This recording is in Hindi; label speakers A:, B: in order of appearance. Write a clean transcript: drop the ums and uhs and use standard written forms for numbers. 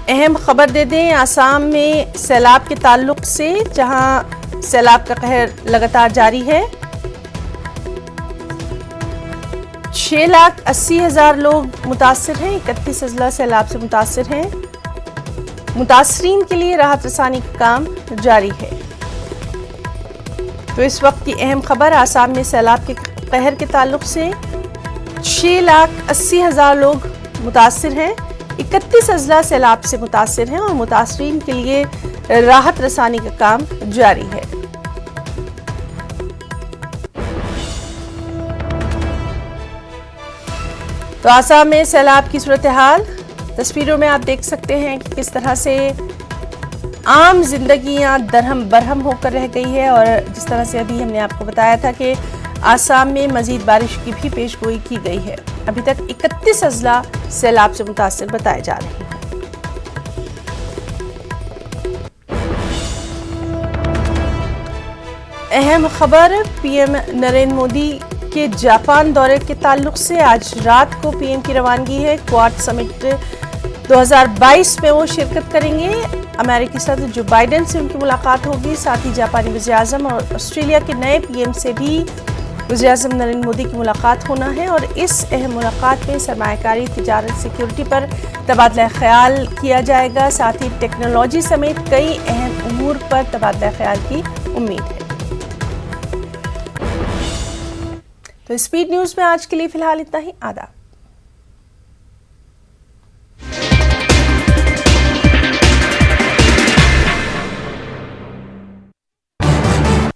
A: अहम खबर दे दें आसाम में सैलाब के ताल्लुक से, जहां सैलाब का कहर लगातार जारी है। 6,80,000 लोग मुतासिर हैं। 31 अजला सैलाब से मुतासिर हैं। मुतासरीन के लिए राहत रसानी का काम जारी है। तो इस वक्त की अहम खबर आसाम में सैलाब के कहर के ताल्लुक से 6,80,000 लोग मुतासिर हैं। 31 अजला सैलाब से मुतासिर हैं और मुतासरीन के लिए राहत रसानी का काम जारी है। तो आसाम में सैलाब की सूरत हाल तस्वीरों में आप देख सकते हैं कि किस तरह से आम जिंदगियां दरहम बरहम होकर रह गई है। और जिस तरह से अभी हमने आपको बताया था कि आसाम में मजीद बारिश की भी पेशगोई की गई है। अभी तक 31 अजला सैलाब से मुतासिर बताए जा रहे हैं। अहम खबर पीएम नरेंद्र मोदी के जापान दौरे के ताल्लुक से, आज रात को पीएम की रवानगी है। क्वाड समिट 2022 में वो शिरकत करेंगे। अमेरिकी सदर जो बाइडेन से उनकी मुलाकात होगी। साथ ही जापानी वज़ीर-ए-आज़म और ऑस्ट्रेलिया के नए पीएम से भी वज़ीर-ए-आज़म नरेंद्र मोदी की मुलाकात होना है। और इस अहम मुलाकात में सरमायाकारी, तिजारत, सिक्योरिटी पर तबादला ख्याल किया जाएगा। साथ ही टेक्नोलॉजी समेत कई अहम उमूर पर तबादला ख्याल की उम्मीद है। तो स्पीड न्यूज़ में आज के लिए फिलहाल इतना ही। आदाब।